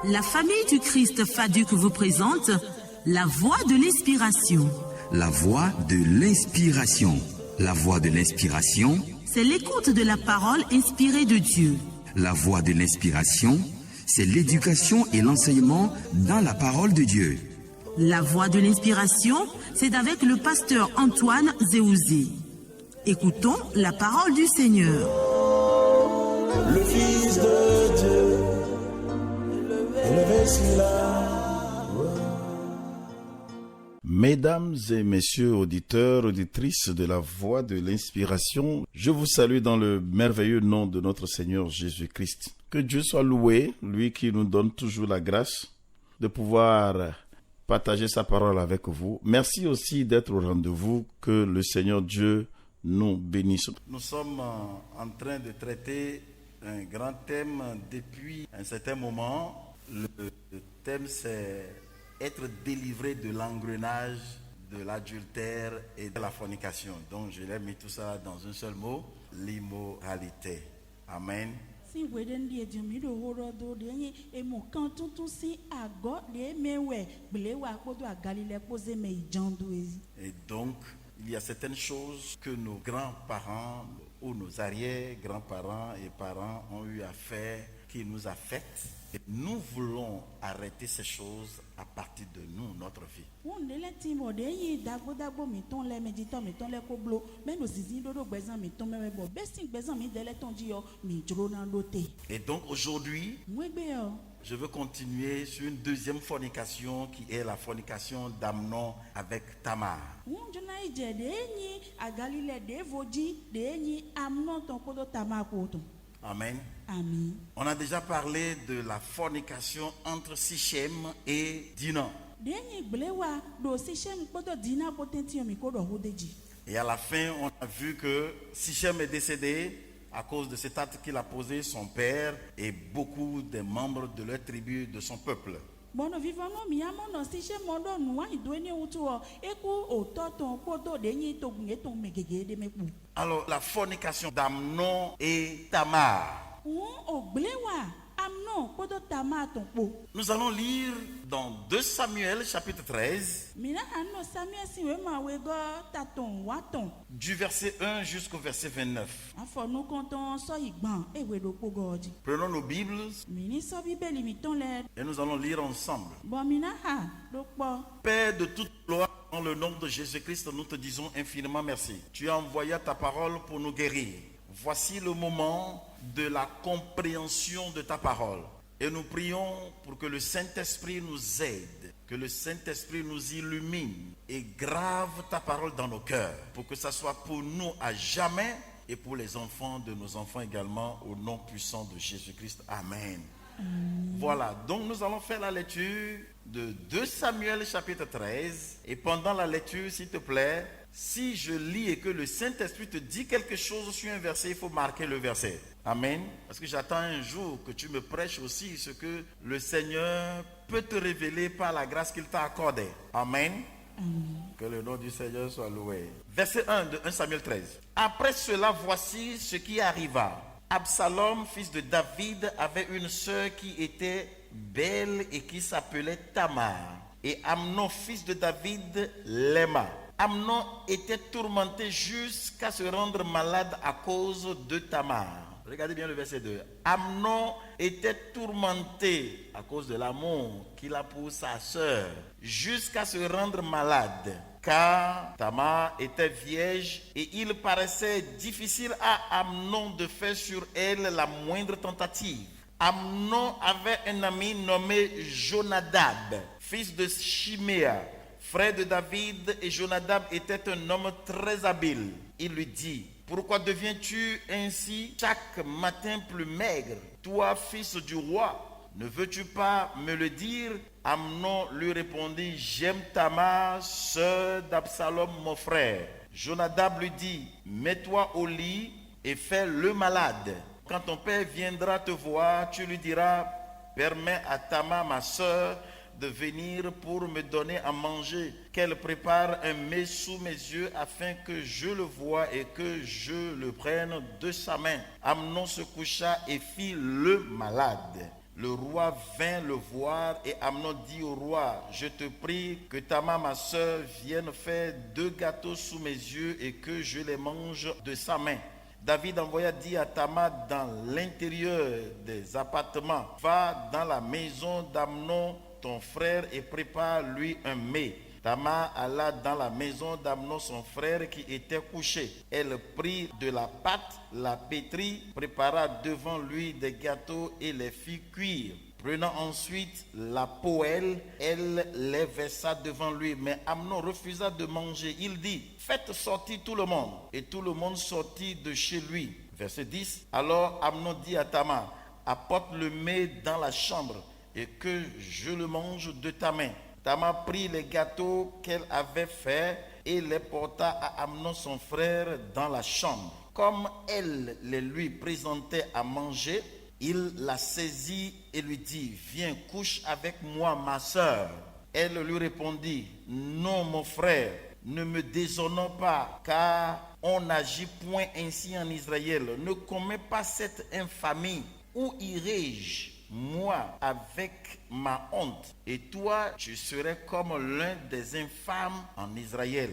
La famille du Christ Faduc vous présente la voix de l'inspiration. La voix de l'inspiration. La voix de l'inspiration. C'est l'écoute de la parole inspirée de Dieu. La voix de l'inspiration, c'est l'éducation et l'enseignement dans la parole de Dieu. La voix de l'inspiration, c'est avec le pasteur Antoine Zéouzé. Écoutons la parole du Seigneur. Le Fils de Dieu, élevé sur la... Mesdames et messieurs auditeurs, auditrices de la voix de l'inspiration, je vous salue dans le merveilleux nom de notre Seigneur Jésus-Christ. Que Dieu soit loué, lui qui nous donne toujours la grâce de pouvoir partager sa parole avec vous. Merci aussi d'être au rendez-vous, que le Seigneur Dieu nous bénisse. Nous sommes en train de traiter un grand thème depuis un certain moment. Le thème c'est être délivré de l'engrenage, de l'adultère et de la fornication. Donc je l'ai mis tout ça dans un seul mot, l'immoralité. Amen. Et donc, il y a certaines choses que nos grands-parents ou nos arrière-grands-parents et parents ont eu à faire qui nous affectent. Et nous voulons arrêter ces choses à partir de nous, notre vie. Et donc aujourd'hui, je veux continuer sur une deuxième fornication qui est la fornication d'Amnon avec Tamar. Amen. Amen. On a déjà parlé de la fornication entre Sichem et Dinan. Et à la fin, on a vu que Sichem est décédé à cause de cet acte qu'il a posé son père et beaucoup des membres de leur tribu, de son peuple. Alors, la fornication d'Amnon et Tamar. Nous allons lire dans 2 Samuel chapitre 13, du verset 1 jusqu'au verset 29. Prenons nos Bibles et nous allons lire ensemble. Père de toute gloire, dans le nom de Jésus-Christ, nous te disons infiniment merci. Tu as envoyé ta parole pour nous guérir. Voici le moment de la compréhension de ta parole. Et nous prions pour que le Saint-Esprit nous aide, que le Saint-Esprit nous illumine et grave ta parole dans nos cœurs, pour que ça soit pour nous à jamais et pour les enfants de nos enfants également, au nom puissant de Jésus-Christ. Amen. Voilà, donc nous allons faire la lecture de 2 Samuel chapitre 13. Et pendant la lecture, s'il te plaît, si je lis et que le Saint-Esprit te dit quelque chose sur un verset, il faut marquer le verset. Amen. Parce que j'attends un jour que tu me prêches aussi ce que le Seigneur peut te révéler par la grâce qu'il t'a accordée. Amen. Que le nom du Seigneur soit loué. Verset 1 de 1 Samuel 13. Après cela, voici ce qui arriva. Absalom, fils de David, avait une sœur qui était belle et qui s'appelait Tamar. Et Amnon, fils de David, l'aima. Amnon était tourmenté jusqu'à se rendre malade à cause de Tamar. Regardez bien le verset 2. Amnon était tourmenté à cause de l'amour qu'il a pour sa sœur, jusqu'à se rendre malade, car Tamar était vierge et il paraissait difficile à Amnon de faire sur elle la moindre tentative. Amnon avait un ami nommé Jonadab, fils de Shiméa, frère de David, et Jonadab était un homme très habile. Il lui dit: pourquoi deviens-tu ainsi chaque matin plus maigre, toi, fils du roi? Ne veux-tu pas me le dire? Amnon lui répondit: j'aime Tamar, sœur d'Absalom, mon frère. Jonadab lui dit: mets-toi au lit et fais le malade. Quand ton père viendra te voir, tu lui diras: permets à Tamar, ma sœur, de venir pour me donner à manger, qu'elle prépare un mets sous mes yeux afin que je le voie et que je le prenne de sa main. Amnon se coucha et fit le malade. Le roi vint le voir et Amnon dit au roi, je te prie que Tamar, ma soeur, vienne faire 2 gâteaux sous mes yeux et que je les mange de sa main. David envoya dire à Tamar dans l'intérieur des appartements, va dans la maison d'Amnon, ton frère, et prépare-lui un mets. Tamar alla dans la maison d'Amnon, son frère, qui était couché. Elle prit de la pâte, la pétrit, prépara devant lui des gâteaux et les fit cuire. Prenant ensuite la poêle, elle les versa devant lui. Mais Amnon refusa de manger. Il dit, faites sortir tout le monde. Et tout le monde sortit de chez lui. Verset 10. Alors Amnon dit à Tamar, apporte le mets dans la chambre et que je le mange de ta main. Tamar prit les gâteaux qu'elle avait faits et les porta à Amnon son frère dans la chambre. Comme elle les lui présentait à manger, il la saisit et lui dit, viens, couche avec moi, ma sœur. Elle lui répondit, non, mon frère, ne me déshonore pas, car on n'agit point ainsi en Israël. Ne commets pas cette infamie. Où irai-je, moi, avec ma honte? Et toi, tu serais comme l'un des infâmes en Israël.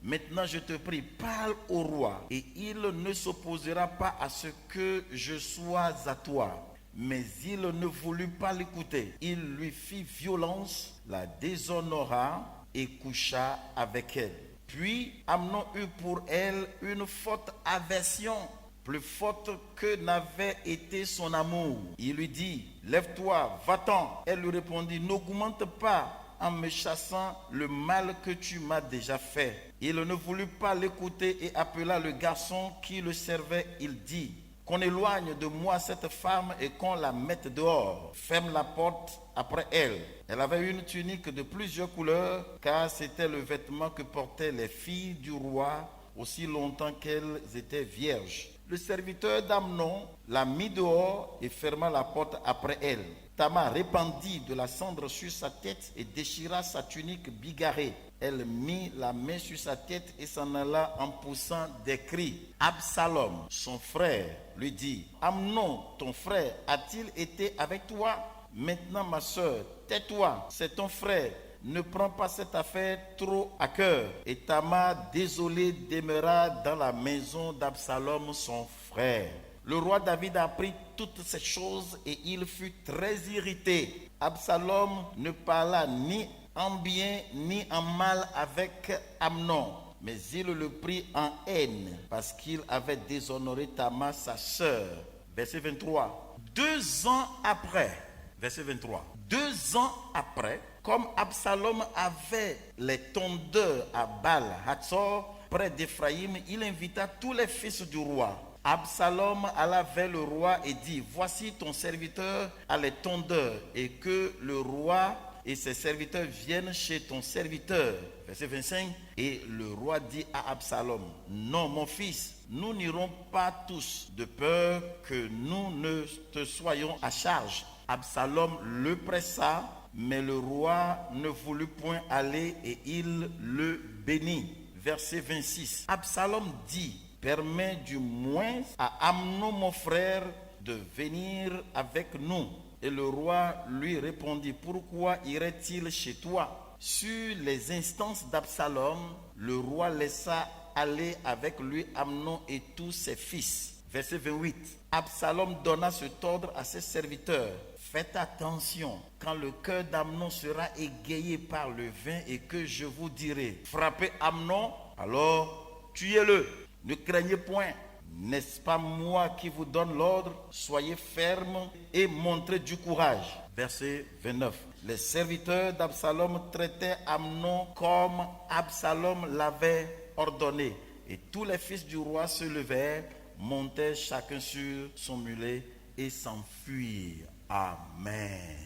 Maintenant, je te prie, parle au roi, et il ne s'opposera pas à ce que je sois à toi. Mais il ne voulut pas l'écouter. Il lui fit violence, la déshonora et coucha avec elle. Puis Amnon eut pour elle une forte aversion, plus forte que n'avait été son amour. Il lui dit, lève-toi, va-t'en. Elle lui répondit, n'augmente pas en me chassant le mal que tu m'as déjà fait. Il ne voulut pas l'écouter et appela le garçon qui le servait. Il dit, qu'on éloigne de moi cette femme et qu'on la mette dehors. Ferme la porte après elle. Elle avait une tunique de plusieurs couleurs, car c'était le vêtement que portaient les filles du roi aussi longtemps qu'elles étaient vierges. Le serviteur d'Amnon la mit dehors et ferma la porte après elle. Tamar répandit de la cendre sur sa tête et déchira sa tunique bigarrée. Elle mit la main sur sa tête et s'en alla en poussant des cris. Absalom, son frère, lui dit, Amnon, ton frère, a-t-il été avec toi? Maintenant, ma soeur, tais-toi, c'est ton frère. Ne prends pas cette affaire trop à cœur. Et Tamar, désolé, demeura dans la maison d'Absalom, son frère. Le roi David apprit toutes ces choses et il fut très irrité. Absalom ne parla ni en bien ni en mal avec Amnon, mais il le prit en haine parce qu'il avait déshonoré Tamar, sa sœur. Verset 23. 2 ans après, verset 23. 2 ans après, comme Absalom avait les tondeurs à Baal-Hatzor, près d'Éphraïm, il invita tous les fils du roi. Absalom alla vers le roi et dit, voici ton serviteur a les tondeurs, et que le roi et ses serviteurs viennent chez ton serviteur. Verset 25. Et le roi dit à Absalom, non, mon fils, nous n'irons pas tous, de peur que nous ne te soyons à charge. Absalom le pressa, mais le roi ne voulut point aller et il le bénit. Verset 26. Absalom dit, permets du moins à Amnon mon frère de venir avec nous. Et le roi lui répondit, pourquoi irait-il chez toi? Sur les instances d'Absalom, le roi laissa aller avec lui Amnon et tous ses fils. Verset 28. Absalom donna cet ordre à ses serviteurs. Faites attention, quand le cœur d'Amnon sera égayé par le vin et que je vous dirai, frappez Amnon, alors tuez-le. Ne craignez point, n'est-ce pas moi qui vous donne l'ordre? Soyez fermes et montrez du courage. Verset 29. Les serviteurs d'Absalom traitaient Amnon comme Absalom l'avait ordonné. Et tous les fils du roi se levèrent, montèrent chacun sur son mulet et s'enfuirent. Amen.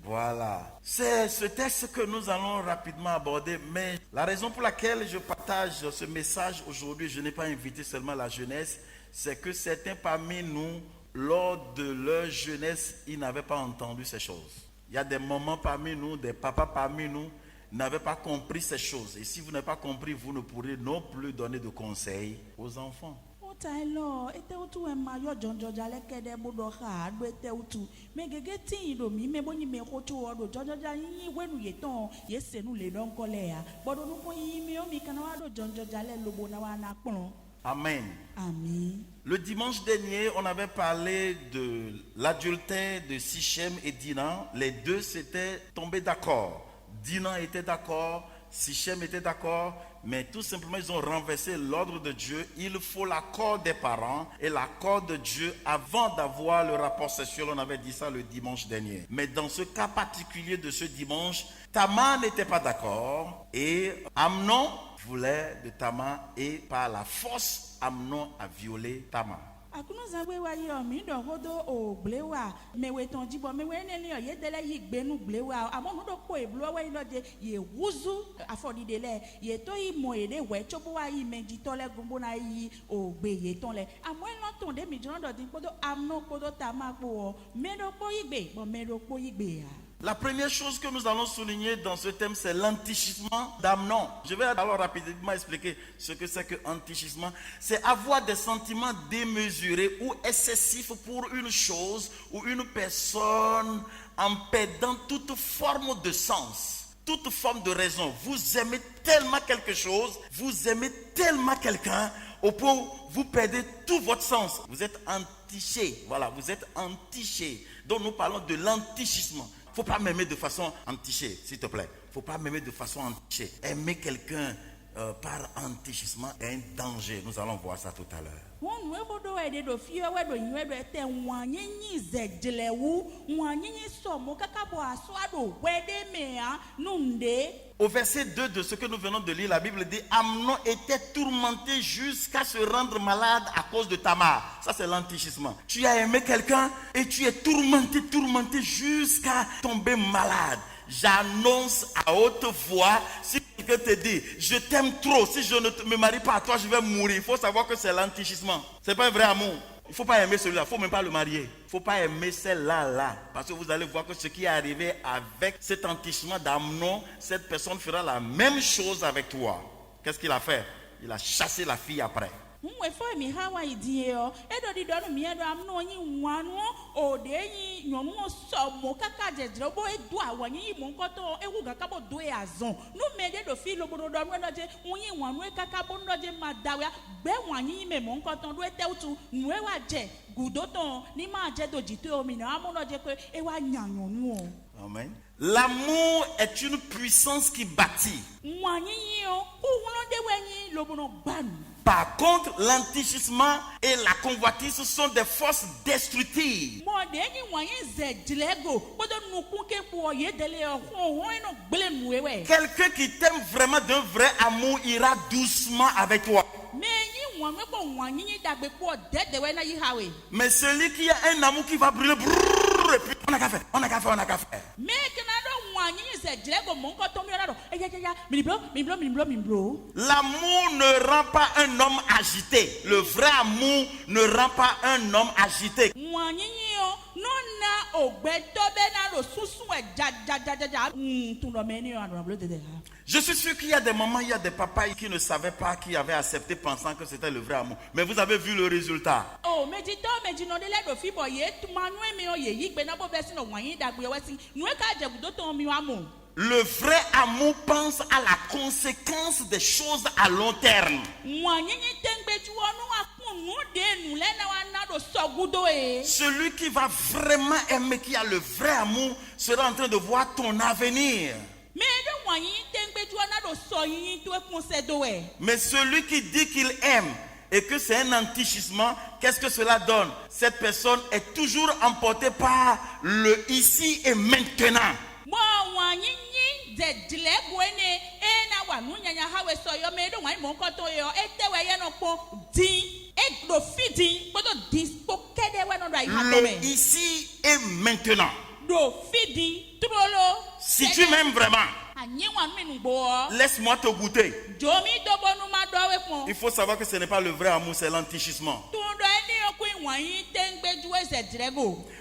Voilà. C'est ce texte que nous allons rapidement aborder, mais la raison pour laquelle je partage ce message aujourd'hui, je n'ai pas invité seulement la jeunesse, c'est que certains parmi nous, lors de leur jeunesse, ils n'avaient pas entendu ces choses. Il y a des mamans parmi nous, des papas parmi nous, n'avaient pas compris ces choses. Et si vous n'avez pas compris, vous ne pourrez non plus donner de conseils aux enfants. Tailo, ete utu emayo jonjoja lekede budoha do ete utu megege tin do mi me boni me kotu odo jonjoja yin wenu yeton yesenu le don kolea bodo no ko yin mi o mi kana wa do jonjoja le lobo na wa na pon. Amen. Amen. Le dimanche dernier, on avait parlé de l'adultère de Sichem et Dinan. Les deux s'étaient tombés d'accord. Dinan était d'accord, Sichem était d'accord, mais tout simplement ils ont renversé l'ordre de Dieu. Il faut l'accord des parents et l'accord de Dieu avant d'avoir le rapport sexuel. On avait dit ça le dimanche dernier. Mais dans ce cas particulier de ce dimanche, Tamar n'était pas d'accord et Amnon voulait de Tamar et par la force, Amnon a violé Tamar. Akuno zawe wa yo mi do hodo o blewa mewe ton jibo mewe neni o yedele yi gbenu blewa amonu do ko eblo wa ino de ye wuzu afodide le ye to yi mo ede we chobo wa yi meji to le gumbo na yi o gbe ye ton le amo eno ton de mi jono do din podo amno podo Tamar po me do po yi gbe bo me do po yi gbe ya. La première chose que nous allons souligner dans ce thème, c'est l'antichisement d'Amnon. Je vais alors rapidement expliquer ce que c'est que l'antichisement. C'est avoir des sentiments démesurés ou excessifs pour une chose ou une personne en perdant toute forme de sens, toute forme de raison. Vous aimez tellement quelque chose, vous aimez tellement quelqu'un, au point où vous perdez tout votre sens. Vous êtes entiché, voilà, vous êtes entiché. Donc nous parlons de l'antichisement. Il ne faut pas m'aimer de façon entichée, s'il te plaît. Il ne faut pas m'aimer de façon entichée. Aimer quelqu'un par entichissement est un danger. Nous allons voir ça tout à l'heure. Au verset 2 de ce que nous venons de lire, la Bible dit Amnon était tourmenté jusqu'à se rendre malade à cause de Tamar. Ça, c'est l'antichisement. Tu as aimé quelqu'un et tu es tourmenté jusqu'à tomber malade. J'annonce à haute voix, si quelqu'un te dit je t'aime trop, si je ne me marie pas à toi, je vais mourir. Il faut savoir que c'est l'antichisement. Ce n'est pas un vrai amour. Il ne faut pas aimer celui-là, il ne faut même pas le marier. Il ne faut pas aimer celle-là. Parce que vous allez voir que ce qui est arrivé avec cet antichisement d'Amnon, cette personne fera la même chose avec toi. Qu'est-ce qu'il a fait? Il a chassé la fille après. Amen. L'amour est une puissance qui bâtit. Par contre, l'antichisement et la convoitise sont des forces destructives. Quelqu'un qui t'aime vraiment d'un vrai amour ira doucement avec toi. Mais celui qui a un amour qui va brûler, et puis on a qu'à faire. L'amour ne rend pas un homme agité. Le vrai amour ne rend pas un homme agité. Je suis sûr qu'il y a des mamans, il y a des papas qui ne savaient pas, qui avaient accepté pensant que c'était le vrai amour. Mais vous avez vu le résultat. Le vrai amour pense à la conséquence des choses à long terme. Celui qui va vraiment aimer, qui a le vrai amour, sera en train de voir ton avenir. Mais celui qui dit qu'il aime et que c'est un antichisement, qu'est-ce que cela donne? Cette personne est toujours emportée par le ici et maintenant. Le ici et maintenant. Si tu m'aimes vraiment, laisse-moi te goûter. Il faut savoir que ce n'est pas le vrai amour, c'est l'antichisement.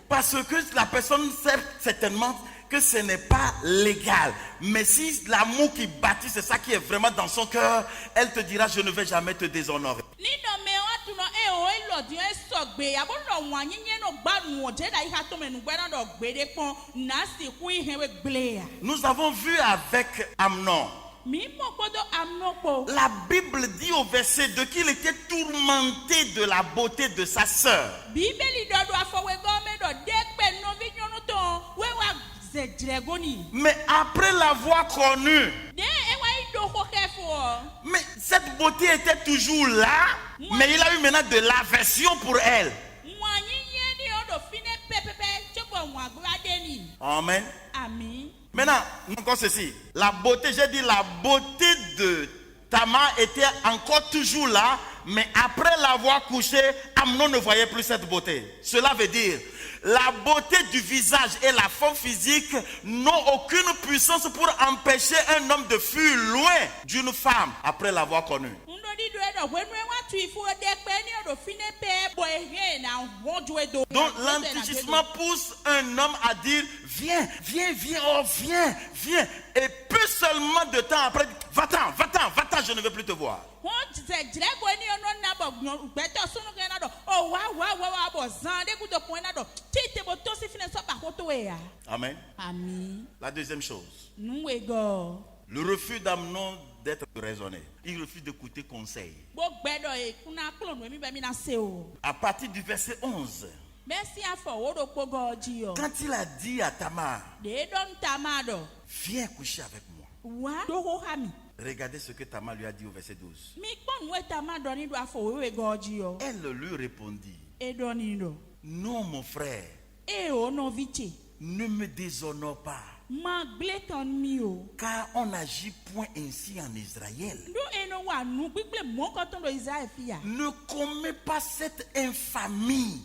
Parce que la personne sait certainement que ce n'est pas légal. Mais si l'amour qui bâtit, c'est ça qui est vraiment dans son cœur, elle te dira je ne vais jamais te déshonorer. o ilo di e sogbe abo lo wan yinye no gba nu o je da iha to menu gbe na do gbede pon na si ku ihe we gble. Nous avons vu avec Amnon. La Bible dit au verset 2 qu'il était tourmenté de la beauté de sa sœur. Mais après l'avoir connue, mais cette beauté était toujours là, mais il a eu maintenant de l'aversion pour elle. Amen. Amen. Maintenant, encore ceci. La beauté, j'ai dit la beauté de Tamar était encore toujours là, mais après l'avoir couché, Amnon ne voyait plus cette beauté. Cela veut dire, la beauté du visage et la forme physique n'ont aucune puissance pour empêcher un homme de fuir loin d'une femme après l'avoir connue. Donc l'enrichissement pousse un homme à dire viens, viens, viens, oh viens, viens. Et peu seulement de temps après, va-t'en, va-t'en, va-t'en, je ne veux plus te voir. Amen. Amen. La deuxième chose, le refus d'Amnon d'être raisonné. Il refuse d'écouter conseil. À partir du verset 11, quand il a dit à Tamar, viens coucher avec moi. Regardez ce que Tamar lui a dit au verset 12. Elle lui répondit, non mon frère, ne me déshonore pas, car on n'agit point ainsi en Israël. Ne commets pas cette infamie.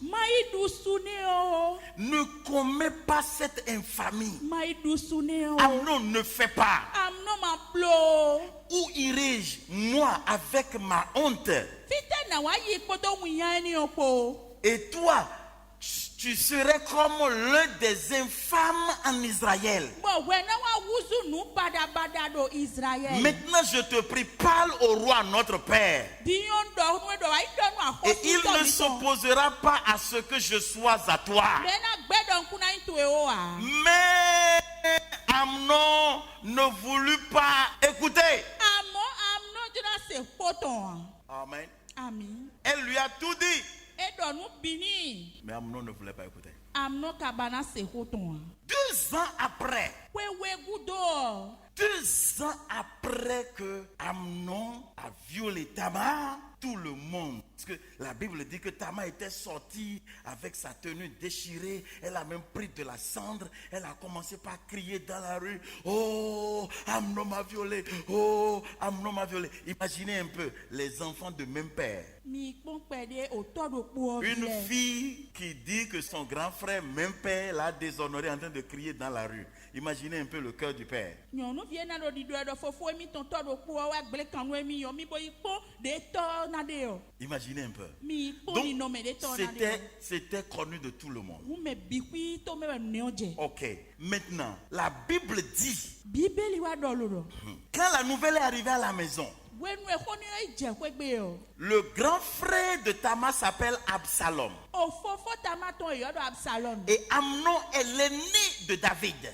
Ne commets pas cette infamie. Amnon ne fait pas. Où irai-je, moi, avec ma honte? Et toi, tu serais comme l'un des infâmes en Israël. Maintenant, je te prie, parle au roi notre père. Et il ne s'opposera pas à ce que je sois à toi. Mais Amnon ne voulut pas écouter. Amen. Amen. Elle lui a tout dit. Mais Amnon ne voulait pas écouter. 2 ans après, 2 ans après que Amnon a violé Tamar, tout le monde, parce que la Bible dit que Tamar était sortie avec sa tenue déchirée, elle a même pris de la cendre, elle a commencé par crier dans la rue, oh, Amnon m'a violé, oh, Amnon m'a violé. Imaginez un peu, les enfants de même père. Une fille qui dit que son grand frère, même père, l'a déshonoré en train de crier dans la rue. Imaginez un peu le cœur du père. Imaginez un peu. Donc, c'était connu de tout le monde. Ok. Maintenant, la Bible dit, quand la nouvelle est arrivée à la maison, le grand frère de Tamar s'appelle Absalom. Et Amnon est l'aîné de David.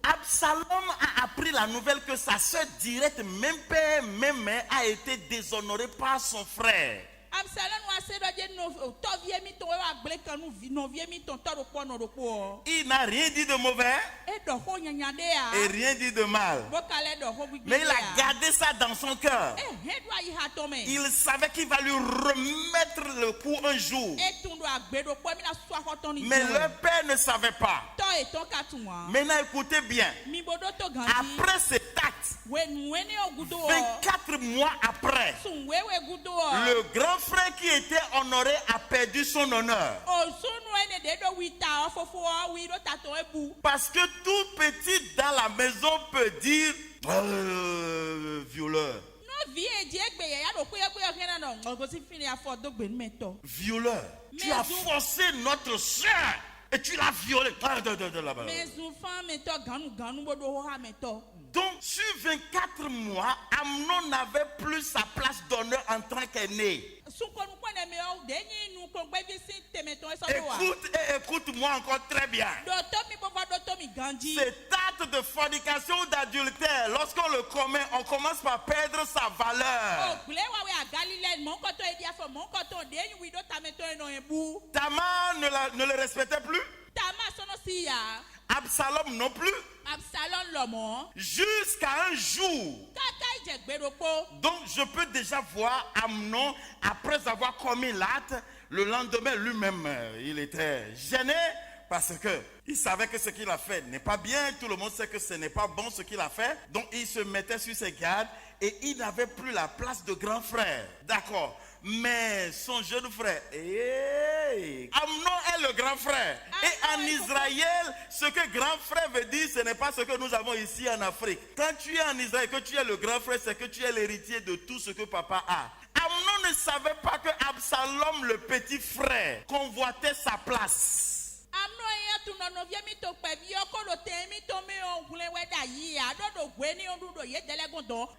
Absalom a appris la nouvelle que sa soeur directe, même père, même mère, a été déshonorée par son frère. Il n'a rien dit de mauvais et rien dit de mal. Mais il a gardé ça dans son cœur. Il savait qu'il va lui remettre le coup un jour. Mais leur père ne savait pas. Maintenant écoutez bien. Après cet acte, 24 mois après, le grand frère qui était honoré a perdu son honneur. Parce que tout petit dans la maison peut dire violeur. Violeur. Tu as forcé notre soeur et tu l'as violé. Là-bas. mes enfants mettons ganu bodo ho mettons. Donc, sur 24 mois, Amnon n'avait plus sa place d'honneur en tant qu'aîné. Écoute-moi encore très bien. Cet acte de fornication ou d'adultère, lorsqu'on le commet, on commence par perdre sa valeur. Tamar ne le respectait plus. Absalom non plus. Jusqu'à un jour. Donc je peux déjà voir Amnon, après avoir commis l'acte, le lendemain lui-même, il était gêné parce que il savait que ce qu'il a fait n'est pas bien. Tout le monde sait que ce n'est pas bon ce qu'il a fait. Donc il se mettait sur ses gardes et il n'avait plus la place de grand frère. D'accord. Mais son jeune frère, Amnon est le grand frère. Et en Israël, ce que grand frère veut dire, ce n'est pas ce que nous avons ici en Afrique. Quand tu es en Israël, que tu es le grand frère, c'est que tu es l'héritier de tout ce que papa a. Amnon ne savait pas que Absalom, le petit frère, convoitait sa place.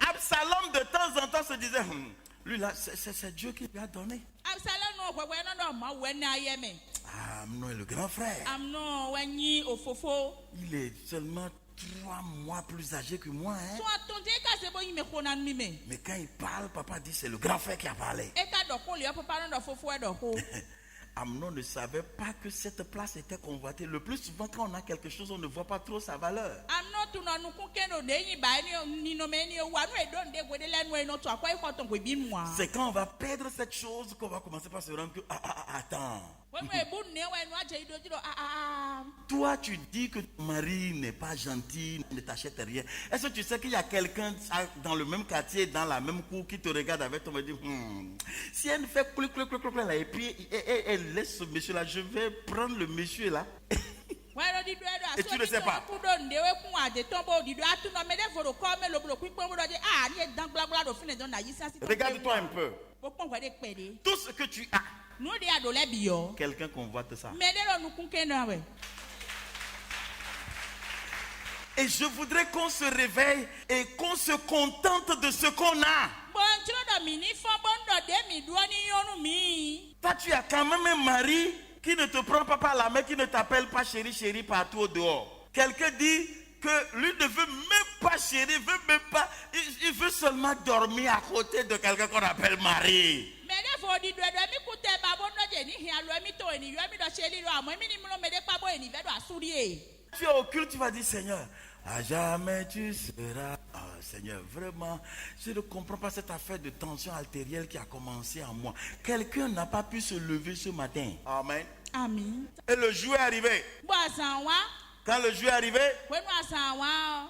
Absalom de temps en temps se disait, lui là, c'est Dieu qui lui a donné. Amnon est le grand frère. Il est seulement 3 mois plus âgé que moi. Mais quand il parle, papa dit c'est le grand frère qui a parlé. Amnon ne savait pas que cette place était convoitée. Le plus souvent, quand on a quelque chose, on ne voit pas trop sa valeur. C'est quand on va perdre cette chose qu'on va commencer par se rendre que, attends. Toi, tu dis que ton mari n'est pas gentil, ne t'achète rien. Est-ce que tu sais qu'il y a quelqu'un dans le même quartier, dans la même cour, qui te regarde avec ton mari, si elle fait clic, là, et puis elle laisse ce monsieur-là, je vais prendre le monsieur là. Et tu ne sais pas. Regarde-toi un peu. Tout ce que tu as, quelqu'un convoite ça. Et je voudrais qu'on se réveille et qu'on se contente de ce qu'on a. Toi, tu as quand même un mari qui ne te prend pas par la main, qui ne t'appelle pas chérie, chérie partout au dehors. Quelqu'un dit que lui ne veut même pas chérie, veut même pas, il veut seulement dormir à côté de quelqu'un qu'on appelle mari. Tu es au culte, tu vas dire Seigneur, à jamais tu seras. Oh, Seigneur, vraiment, je ne comprends pas cette affaire de tension artérielle qui a commencé en moi. Quelqu'un n'a pas pu se lever ce matin. Amen. Amen. Et le jour est arrivé. Quand le jour est arrivé,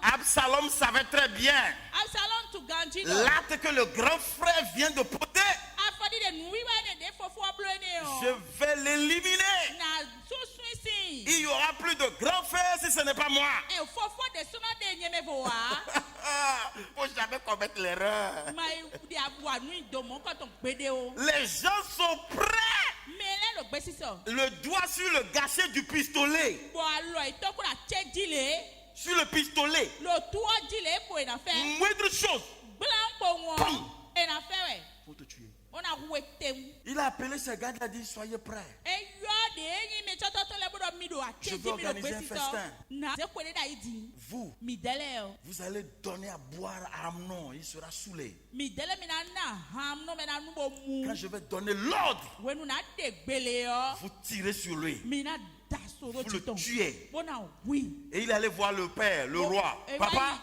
Absalom savait très bien l'acte que le grand frère vient de poser. Je vais l'éliminer. Il n'y aura plus de grand frère si ce n'est pas moi. Il ne faut jamais commettre l'erreur. Les gens sont prêts. Le doigt sur le gâchette du pistolet. Sur le pistolet. Moindre chose. Pour te tuer. Il a appelé ses gars, il a dit soyez prêts. Je veux organiser un festin. Vous allez donner à boire à Amnon, il sera saoulé. Quand je vais donner l'ordre, vous tirez sur lui. Vous le tuez. Et il allait voir le père, le roi. Papa,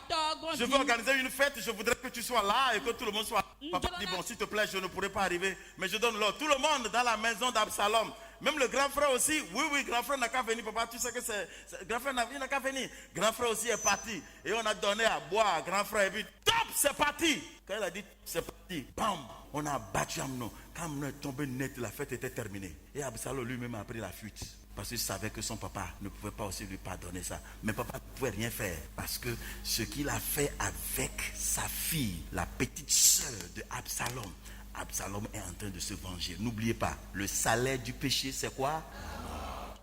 je veux organiser une fête, je voudrais que tu sois là et que tout le monde soit là. Papa dit, bon, s'il te plaît, je ne pourrai pas arriver, mais je donne l'ordre. Tout le monde dans la maison d'Absalom, même le grand frère aussi. Oui, grand frère n'a qu'à venir. Papa, tu sais que c'est grand frère n'a qu'à venir. Grand frère aussi est parti. Et on a donné à boire à grand frère. Et puis, top, c'est parti. Quand il a dit, c'est parti, bam, on a battu Amnon. Quand Amnon est tombé net, la fête était terminée. Et Absalom lui-même a pris la fuite. Parce qu'il savait que son papa ne pouvait pas aussi lui pardonner ça. Mais papa ne pouvait rien faire. Parce que ce qu'il a fait avec sa fille, la petite sœur de Absalom, Absalom est en train de se venger. N'oubliez pas, le salaire du péché, c'est quoi?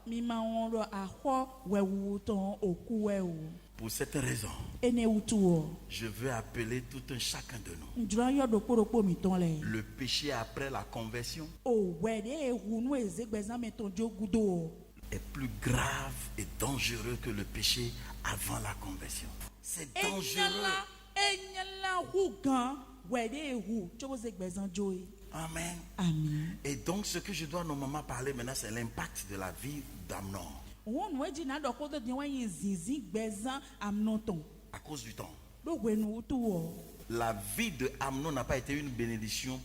mi ma wọn lọ àkọ́ wẹ̀wù tán òkú wẹ̀wù. Pour cette raison, Ene wutu wọ. je veux appeler tout un chacun de nous. Njura yọ dokporokpo mi tán lẹ. Le péché après la conversion Òwẹ̀ de ewu nu ezegbezan mi tán jogudo o. est plus grave et dangereux que le péché avant la conversion. C'est dangereux. Enyala hu gan wẹ̀ de ewu tsobo zegbezan jo ye. Amen. Amen. Et donc, ce que je dois normalement parler maintenant, c'est l'impact de la vie d'Amnon. Wọ́n nu edzi na dọ̀kọ́ tó di wọ́n yin zizi gbẹ̀zan amnɔtɔn. À cause du temps. Lóògùn ẹnu wutu wọ. La vie de Amnon n'a pas été une bénédiction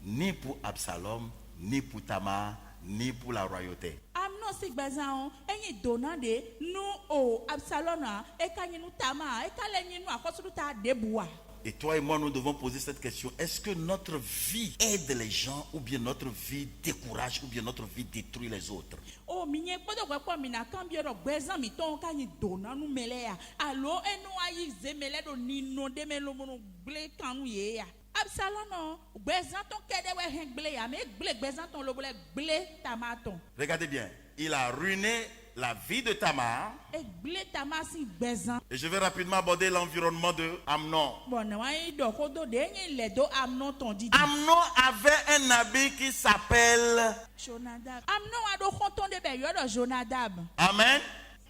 ni pour Absalom, ni pour Tamar, ni pour la royauté. Amnɔ si gbẹ̀zan o ẹyin donna de nu o Absalom na eka yinu tama eka lẹ yinu akɔsuru ta debu wa. Et toi et moi, nous devons poser cette question. Est-ce que notre vie aide les gens ou bien notre vie décourage ou bien notre vie détruit les autres? O mi nye kpɔdɔ gbɛkpɔ mi na kan bi yɔrɔ gbɛzan mi tɔn ka yin donna nu mɛlɛ ya alo enu ayi zemɛlɛ do ninu deme lomunu gble kanu ye ya. Absalom no gbɛzan tɔn kɛdɛ wɛ hɛn gble ya mɛ gble gbɛzan tɔn lobulɛ gble tama tɔn. Regardez bien. Il a ruiné la vie de Tamar. E gble tama si gbɛzan. Et je vais rapidement aborder l'environnement de Amnon. Bɔn na wa yi dɔkɔ do de enye lɛ do Amnon tɔn didi. Amnon avait un habit qui s'appelle... Jonadab. Amnon wa do xɔntɔn de bɛ yɔrɔ Jonadab. Amen.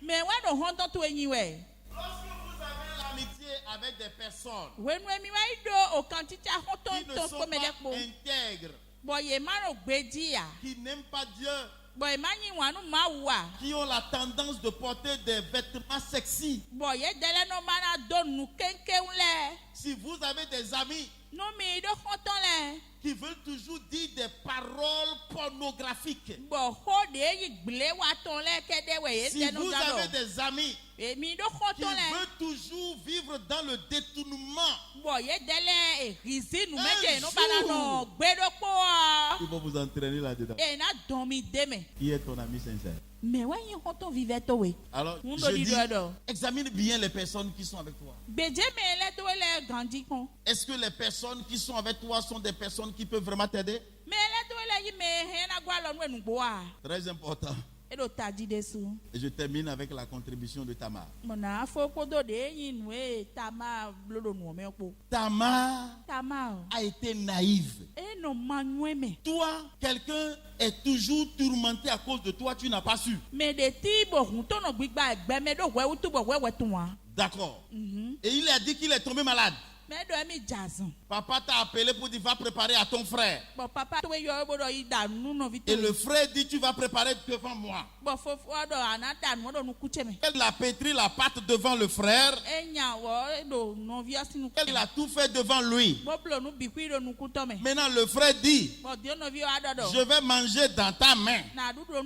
Mɛ wa do xɔntɔn to enyi wɛ. Lorsque vous avez l'amitié avec des personnes Wenu emi wa yi do o kan titi qui axɔntɔn ne tɔn sont kpɔmɛ pas dɛ kpo. intègres, Bɔn ye ma do gbedzi ya. qui n'aiment pas Dieu, Bɔn ye ma nyi wanu ma wa. qui ont la tendance de porter des vêtements sexy. Bɔn ye dɛlɛ no ma na do nu kenkeŋ lɛ. Si vous avez des amis Nu mi do xɔntɔn lɛ. qui veulent toujours dire des paroles pornographiques, Bɔn xɔ de eyi gble wa tɔn lɛ kɛ de wɛ ye si tɛ nu vous da avez dɔ. des amis Emi do qui xɔntɔn lɛ. veulent toujours vivre dans le détournement, Bɔn ye dɛlɛ erizi nu Un mɛ de nu ba na jour. nɔ gbeɖokpo wa. ils vont vous entraîner là-dedans. Ena dɔn mi deme. Qui est ton ami sincère? Mɛ wa yi xɔntɔn vivɛ to we. Alors, Mun je do di dis, dɔ dɔ. examine bien les personnes qui sont avec toi. Gbedze me lɛ to lɛ gandi kɔn. Est-ce que les personnes qui sont avec toi sont des personnes qui peuvent vraiment t'aider? Mɛ lɛ to lɛ yi me hɛn na gbɔ alɔ nu enugbo wa. Très important. Eɖo ta di de su. Et je termine avec la contribution de Tamar. Mɔna afɔ kpodo de eyi nu ye tama blodo nu mɛ kpo. Tamar Tama o. a été naïve. Enɔ ma nyuie me. Toi, quelqu'un est toujours tourmenté à cause de toi, tu n'as pas su. Mɛ de ti bɔ hun tɔnɔ gbigba ɛgbɛmɛ do wɛ wutu bɔ wɛ tun wa. D'accord. Et il a dit qu'il est tombé malade. Mɛ do emi jazɔn. Papa t'a appelé pour dire va préparer à ton frère. Bɔn papa to yɔ ebo dɔ yi da nu nɔvi to. Et le frère dit tu vas préparer devant moi. Bɔn fofo dɔ ana da nu dɔ nu kutsɛ mɛ. Elle a pétri la pâte devant le frère. Enya wɔ eɖo nɔvia sinu. Elle a tout fait devant lui. Bɔblo nu bikui do nukutɔ mɛ. Maintenant le frère dit Bɔn dio nɔvi wa dɔ dɔ. je vais manger dans ta main. Na ɖuɖo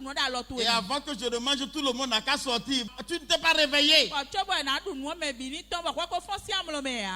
nu da lɔ to Et yi. avant que je ne mange, tout le monde n'a qu'à sortir. Tu ne t'es pas réveillé. Bɔn tso bɔ na ɖu nu mɛ bi ni tɔn bɔ kɔkɔ fɔ si amlɔ mɛ ya.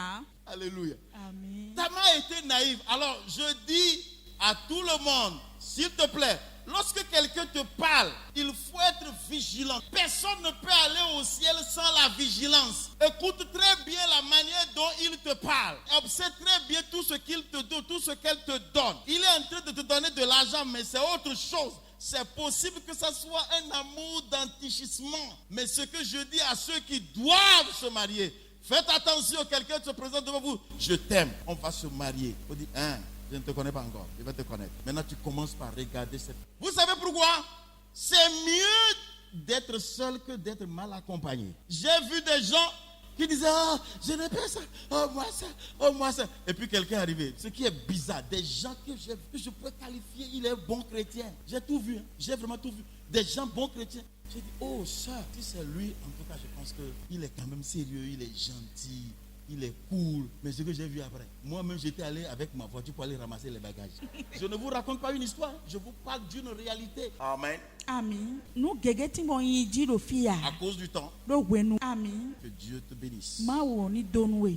Alléluia. Amen. Tamar était naïve. Alors je dis à tout le monde, s'il te plaît, lorsque quelqu'un te parle, il faut être vigilant. Personne ne peut aller au ciel sans la vigilance. Écoute très bien la manière dont il te parle. Observe très bien tout ce qu'il te donne, tout ce qu'elle te donne. Il est en train de te donner de l'argent, mais c'est autre chose. C'est possible que ça soit un amour d'enrichissement. Mais ce que je dis à ceux qui doivent se marier, faites attention, quelqu'un se présente devant vous. Je t'aime, on va se marier. On dit, je ne te connais pas encore, je vais te connaître. Maintenant, tu commences par regarder cette... Vous savez pourquoi? C'est mieux d'être seul que d'être mal accompagné. J'ai vu des gens qui disaient, je n'ai pas ça, oh moi ça. Et puis quelqu'un est arrivé. Ce qui est bizarre, des gens que je peux qualifier, il est bon chrétien. J'ai tout vu, j'ai vraiment tout vu. Des gens bons chrétiens. J'ai dit, oh ça, si c'est lui, en tout cas, je pense qu'il est quand même sérieux, il est gentil, il est cool. Mais ce que j'ai vu après, moi-même, j'étais allé avec ma voiture pour aller ramasser les bagages. Je ne vous raconte pas une histoire, je vous parle d'une réalité. Amen. Ami. Nu gege ti mo yin ji do fi ya. À cause du temps, Do wenu. Ami. que Dieu te bénisse. Ma wo ni donu we.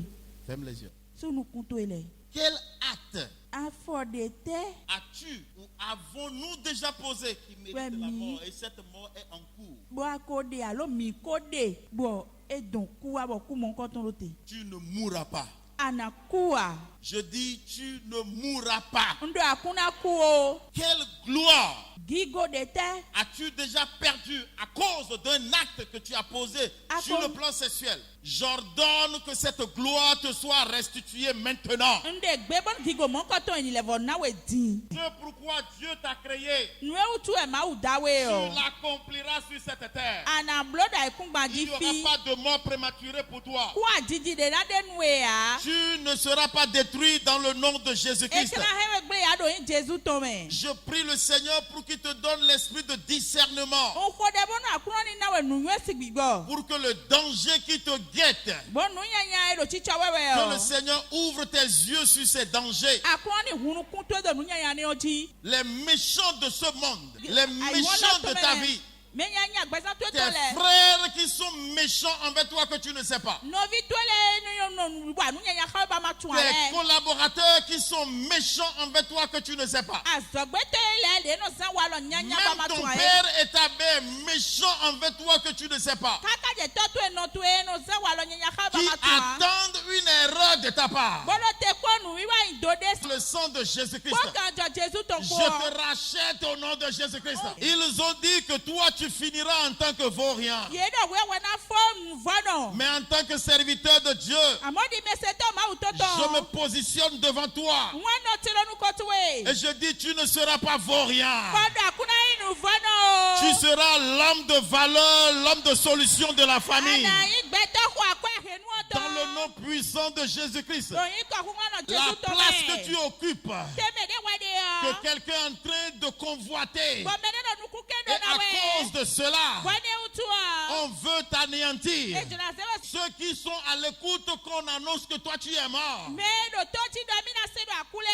Ferme les yeux. Sunu kunto ele. Quel acte Afɔ de tɛ. as-tu ou avons-nous déjà posé qui mérite Ouais, la mi. mort et cette mort est en cours? Bɔ akode alo mi kode. Bɔ edon ku abɔ ku mɔ nkɔtɔn lo te. Tu ne mourras pas. anakua. Je dis, tu ne mourras pas. Ndo akuna kuo. Quelle gloire Gigo de te. as-tu déjà perdu à cause d'un acte que tu as posé sur le plan sexuel? J'ordonne que cette gloire te soit restituée maintenant. Nde gbebon gigo mon koto ni levo na we din. C'est pourquoi Dieu t'a créé. Nwe utu e ma udawe Tu o. l'accompliras sur cette terre. Ana bloda ikungba Il n'y aura gifi. pas de mort prématurée pour toi. Kwa jiji de na de nwe a. Tu ne seras pas détruit dans le nom de Jésus-Christ. Ekra hewe gbe ya do in Jésus tome. Je prie le Seigneur pour qu'il te donne l'esprit de discernement. O ko de bono akuno ni na we nu nwe sigbigo. Pour que le danger qui te guette, Bonu nyanya e do chicha wewe que le o. Seigneur ouvre tes yeux sur ces dangers. Akuno ni hunu kunto de nu nyanya ni oji. Les méchants de ce monde, les méchants de ta vie, Me nyanya gbesa to tes to le. frères qui sont méchants envers toi que tu ne sais pas. Novi to le no wa nu nyanya ka ba ma tu Tes ale. collaborateurs qui sont méchants envers toi que tu ne sais pas. Azogbete le no san wa lo nyanya ba ma Même tu ton ale. père et ta mère méchants envers toi que tu ne sais pas. Kaka je to to no to e no san wa lo nyanya ka ba Qui ma tu ale. attendent une erreur de ta part. Bolo te ko nu wi wa indode. Le sang de Jésus-Christ. Ko kan jo Jésus ton Je ko. te rachète au nom de Jésus-Christ. Ils ont dit que toi tu finiras en tant que vaurien. Ye do we wa na fo vono. Mais en tant que serviteur de Dieu, Amodi me se to ma utoto. je me positionne devant toi. Wano te lo nu ko to we. Et je dis, tu ne seras pas vaurien. Kodo akuna inu vono. Tu seras l'homme de valeur, l'homme de solution de la famille. Ana igbeto ko akwa henu oto. Dans le nom puissant de Jésus-Christ. Oyin ko ku na La Jésus to place me. que tu occupes, Teme de wa de que ya. quelqu'un est en train de convoiter. Bo me de no ku Et kendo na à we. cause de cela, Wani utua. on veut t'anéantir. E jina se Ceux qui sont à l'écoute qu'on annonce que toi tu es mort, me do to ti do mi na se do akule.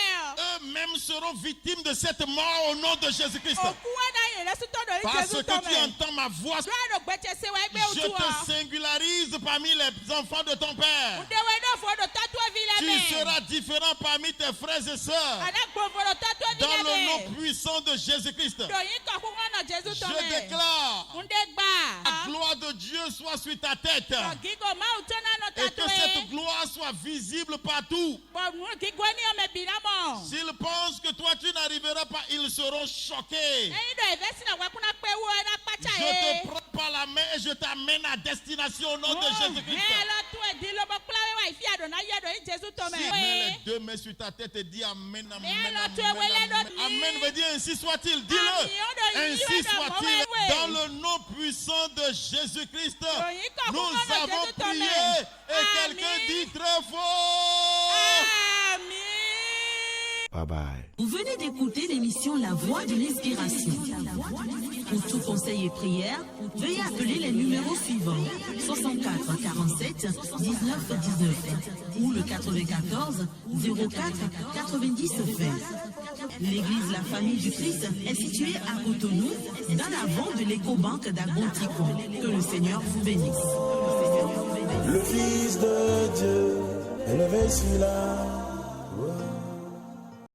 eux-mêmes seront victimes de cette mort au nom de Jésus-Christ. Okuwa na ye lesu to do Parce Jésus que to tu me. entends ma voix, Do do gbeche se wa egbe je utua. te singularise parmi les enfants de ton Père. De we do fo do tatu vile me. Tu seras différent parmi tes frères et sœurs. Ana gbo fo do tatu Dans vile le me. nom puissant de Jésus-Christ, Do yin ko ku na Jésus to me. je déclare Unde la gba. gloire de Dieu soit sur ta tête Gigo ma utona no et que tatu cette e. gloire soit visible partout. Bo nu gigo ni o me binamo. S'ils pensent que toi tu n'arriveras pas, ils seront choqués. Eyin do investi na wa kuna pe wo na pacha Je e. te prends par la main et je t'amène à destination au nom de Jésus-Christ. Hello to e di lo bo plawe wa ifi ado na ye do yin Jésus to me. Mets les deux mains sur ta tête et dis Amen, Amen, Hello, Amen, tu es welé Amen. d'autres. Amen veut dire ainsi soit-il. Dis-le. Amen. Ainsi soit-il. Amen. Dans le nom puissant de Jésus-Christ, Amen. nous avons Jésus, prié. Amen. Et quelqu'un Amen. dit très fort. Amen. Bye bye. Vous venez d'écouter l'émission La Voix de l'Inspiration. Pour tout conseil et prière, veuillez appeler les numéros suivants 64 47 19 19 ou le 94 04 90 20. L'église La Famille du Christ est située à Cotonou, dans l'avant de l'écobanque d'Agontico. Que le Seigneur vous bénisse. Le Fils de Dieu, élevé sur la